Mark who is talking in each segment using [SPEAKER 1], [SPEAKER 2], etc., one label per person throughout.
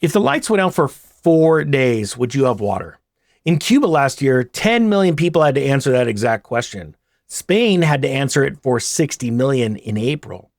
[SPEAKER 1] If the lights went out for 4 days, would you have water? In Cuba last year, 10 million people had to answer that exact question. Spain had to answer it for 60 million in April.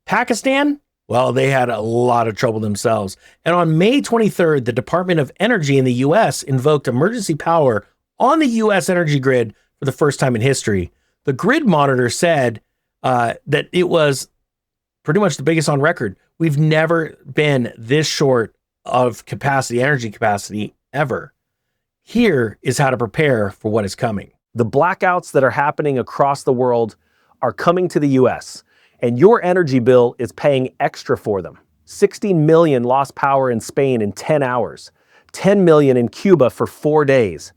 [SPEAKER 1] Pakistan? Well, they had a lot of trouble themselves. And on May 23rd, the Department of Energy in the US invoked emergency power on the US energy grid for the first time in history. The grid monitor said that it was pretty much the biggest on record. We've never been this short of capacity, energy capacity, ever. Here is how to prepare for what is coming.
[SPEAKER 2] The blackouts that are happening across the world are coming to the US, and your energy bill is paying extra for them. 60 million lost power in Spain in 10 hours, 10 million in Cuba for 4 days,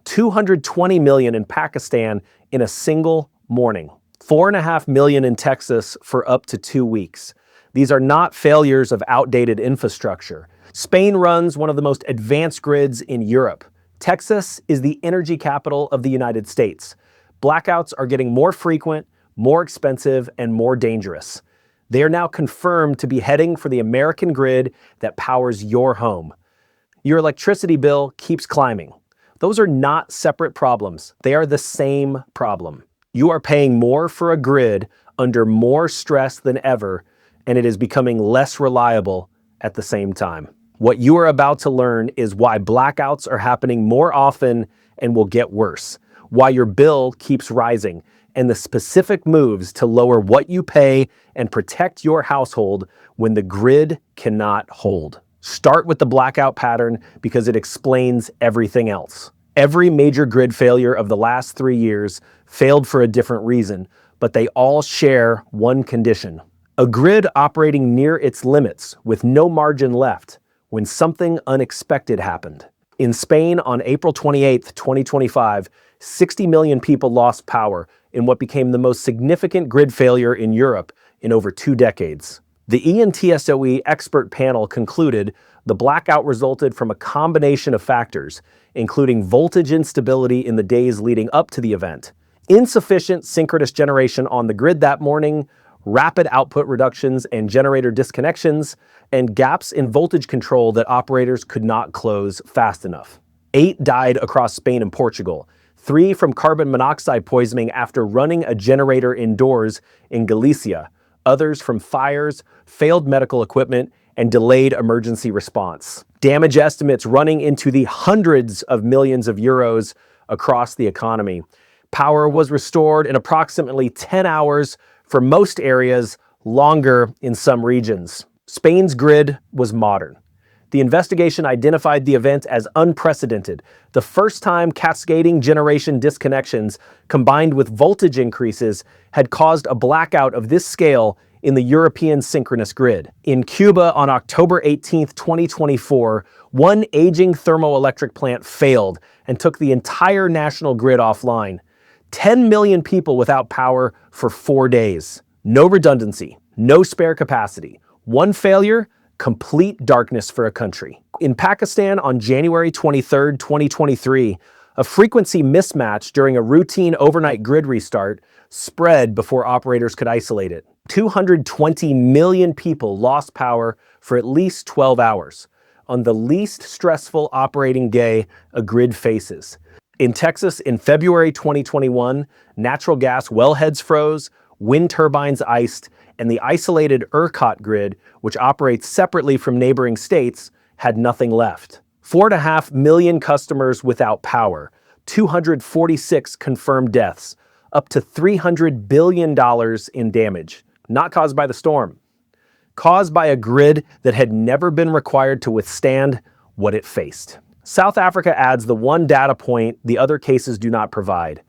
[SPEAKER 2] 220 million in Pakistan in a single morning, 4.5 million in Texas for up to 2 weeks. These are not failures of outdated infrastructure. Spain runs one of the most advanced grids in Europe. Texas is the energy capital of the United States. Blackouts are getting more frequent, more expensive, and more dangerous. They are now confirmed to be heading for the American grid that powers your home. Your electricity bill keeps climbing. Those are not separate problems. They are the same problem. You are paying more for a grid under more stress than ever, and it is becoming less reliable at the same time. What you are about to learn is why blackouts are happening more often and will get worse, why your bill keeps rising, and the specific moves to lower what you pay and protect your household when the grid cannot hold. Start with the blackout pattern because it explains everything else. Every major grid failure of the last 3 years failed for a different reason, but they all share one condition: a grid operating near its limits with no margin left when something unexpected happened. In Spain on April 28, 2025, 60 million people lost power in what became the most significant grid failure in Europe in over 2 decades. The ENTSOE expert panel concluded the blackout resulted from a combination of factors, including voltage instability in the days leading up to the event, insufficient synchronous generation on the grid that morning, rapid output reductions and generator disconnections, and gaps in voltage control that operators could not close fast enough. 8 died across Spain and Portugal, 3 from carbon monoxide poisoning after running a generator indoors in Galicia, others from fires, failed medical equipment, and delayed emergency response. Damage estimates running into the hundreds of millions of euros across the economy. Power was restored in approximately 10 hours for most areas, longer in some regions. Spain's grid was modern. The investigation identified the event as unprecedented, the first time cascading generation disconnections combined with voltage increases had caused a blackout of this scale in the European synchronous grid. In Cuba on October 18, 2024, one aging thermoelectric plant failed and took the entire national grid offline. 10 million people without power for 4 days. No redundancy, no spare capacity. One failure, complete darkness for a country. In Pakistan on January 23, 2023, a frequency mismatch during a routine overnight grid restart spread before operators could isolate it. 220 million people lost power for at least 12 hours on the least stressful operating day a grid faces. In Texas, in February 2021, natural gas wellheads froze, wind turbines iced, and the isolated ERCOT grid, which operates separately from neighboring states, had nothing left. 4.5 million customers without power, 246 confirmed deaths, up to $300 billion in damage, not caused by the storm, caused by a grid that had never been required to withstand what it faced. South Africa adds the one data point the other cases do not provide.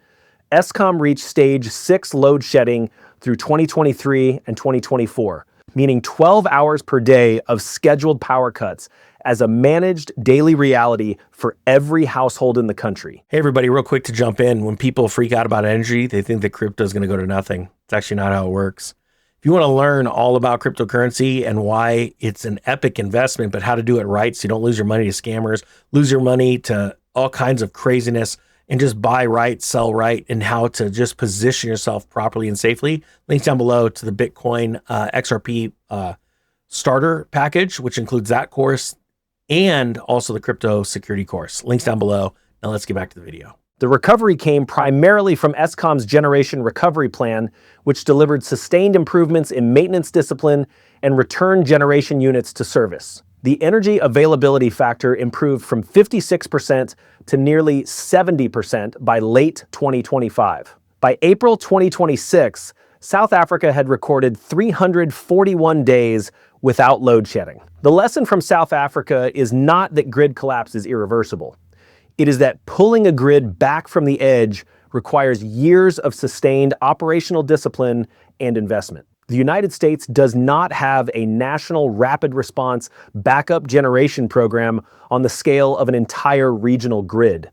[SPEAKER 2] Eskom reached stage 6 load shedding through 2023 and 2024, meaning 12 hours per day of scheduled power cuts as a managed daily reality for every household in the country.
[SPEAKER 1] Hey everybody, real quick to jump in. When people freak out about energy, they think that crypto is going to go to nothing. It's actually not how it works. If you want to learn all about cryptocurrency and why it's an epic investment, but how to do it right so you don't lose your money to scammers, lose your money to all kinds of craziness, and just buy right, sell right, and how to just position yourself properly and safely, links down below to the Bitcoin XRP starter package, which includes that course, and also the crypto security course. Links down below. Now let's get back to the video.
[SPEAKER 2] The recovery came primarily from Eskom's Generation Recovery Plan, which delivered sustained improvements in maintenance discipline and returned generation units to service. The energy availability factor improved from 56% to nearly 70% by late 2025. By April 2026, South Africa had recorded 341 days without load shedding. The lesson from South Africa is not that grid collapse is irreversible. It is that pulling a grid back from the edge requires years of sustained operational discipline and investment. The United States does not have a national rapid response backup generation program on the scale of an entire regional grid.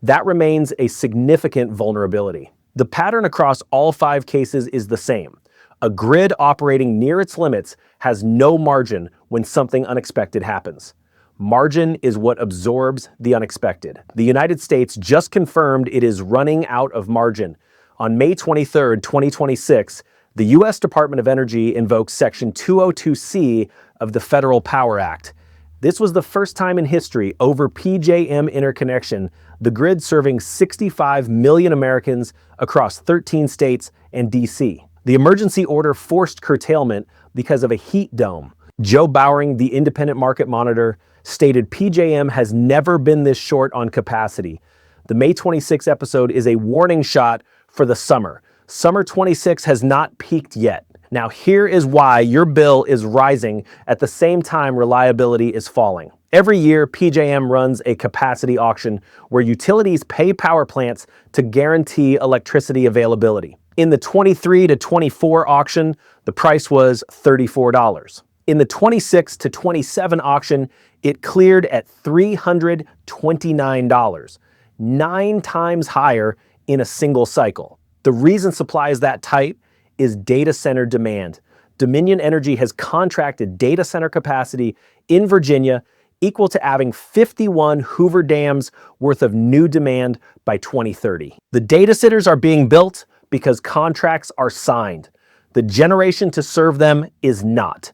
[SPEAKER 2] That remains a significant vulnerability. The pattern across all 5 cases is the same. A grid operating near its limits has no margin when something unexpected happens. Margin is what absorbs the unexpected. The United States just confirmed it is running out of margin. On May 23, 2026, the U.S. Department of Energy invoked Section 202C of the Federal Power Act. This was the first time in history over PJM interconnection, the grid serving 65 million Americans across 13 states and D.C. The emergency order forced curtailment because of a heat dome. Joe Bowering, the independent market monitor, stated PJM has never been this short on capacity. The May 26 episode is a warning shot for the summer. Summer 26 has not peaked yet. Now here is why your bill is rising at the same time reliability is falling. Every year, PJM runs a capacity auction where utilities pay power plants to guarantee electricity availability. In the 23 to 24 auction, the price was $34. In the 26 to 27 auction, it cleared at $329, 9 times higher in a single cycle. The reason supply is that tight is data center demand. Dominion Energy has contracted data center capacity in Virginia equal to having 51 Hoover dams worth of new demand by 2030. The data centers are being built because contracts are signed. The generation to serve them is not.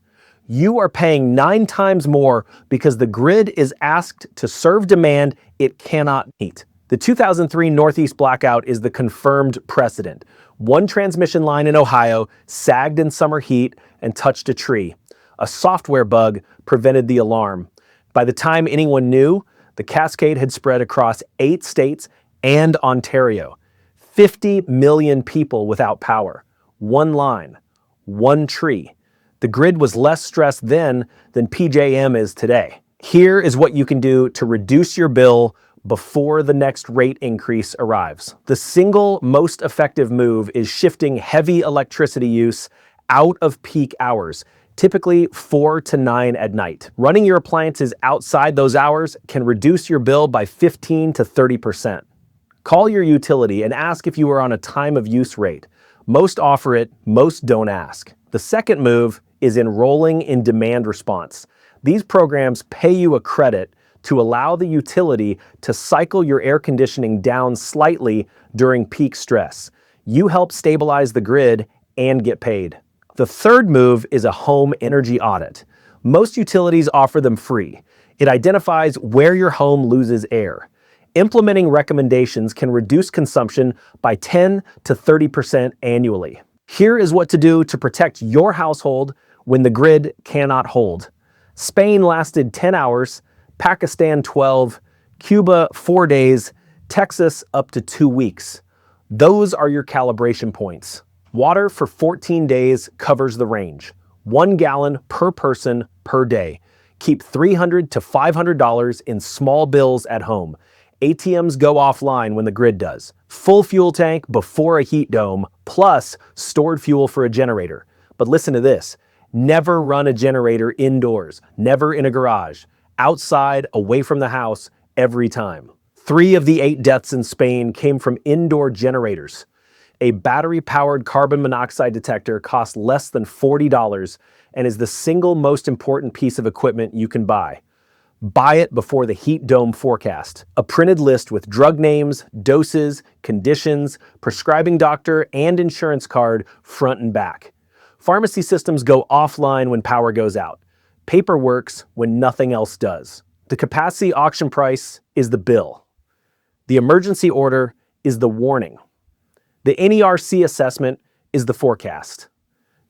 [SPEAKER 2] You are paying 9 times more because the grid is asked to serve demand it cannot meet. The 2003 Northeast blackout is the confirmed precedent. One transmission line in Ohio sagged in summer heat and touched a tree. A software bug prevented the alarm. By the time anyone knew, the cascade had spread across 8 states and Ontario. 50 million people without power. One line, one tree. The grid was less stressed then than PJM is today. Here is what you can do to reduce your bill before the next rate increase arrives. The single most effective move is shifting heavy electricity use out of peak hours, typically 4 to 9 at night. Running your appliances outside those hours can reduce your bill by 15 to 30%. Call your utility and ask if you are on a time of use rate. Most offer it, most don't ask. The second move is enrolling in demand response. These programs pay you a credit to allow the utility to cycle your air conditioning down slightly during peak stress. You help stabilize the grid and get paid. The third move is a home energy audit. Most utilities offer them free. It identifies where your home loses air. Implementing recommendations can reduce consumption by 10 to 30% annually. Here is what to do to protect your household when the grid cannot hold. Spain lasted 10 hours, Pakistan 12, Cuba 4 days, Texas up to 2 weeks. Those are your calibration points. Water for 14 days covers the range. 1 gallon per person per day. Keep $300 to $500 in small bills at home. ATMs go offline when the grid does. Full fuel tank before a heat dome, plus stored fuel for a generator. But listen to this. Never run a generator indoors, never in a garage. Outside, away from the house, every time. 3 of the 8 deaths in Spain came from indoor generators. A battery-powered carbon monoxide detector costs less than $40 and is the single most important piece of equipment you can buy. Buy it before the heat dome forecast. A printed list with drug names, doses, conditions, prescribing doctor, and insurance card front and back. Pharmacy systems go offline when power goes out. Paper works when nothing else does. The capacity auction price is the bill. The emergency order is the warning. The NERC assessment is the forecast.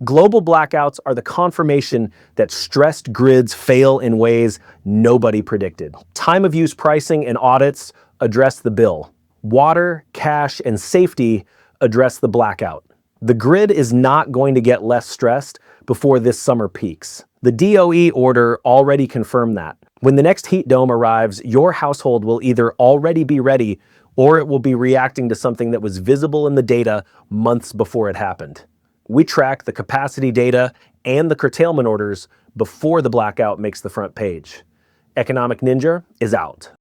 [SPEAKER 2] Global blackouts are the confirmation that stressed grids fail in ways nobody predicted. Time of use pricing and audits address the bill. Water, cash, and safety address the blackout. The grid is not going to get less stressed before this summer peaks. The DOE order already confirmed that. When the next heat dome arrives, your household will either already be ready or it will be reacting to something that was visible in the data months before it happened. We track the capacity data and the curtailment orders before the blackout makes the front page. Economic Ninja is out.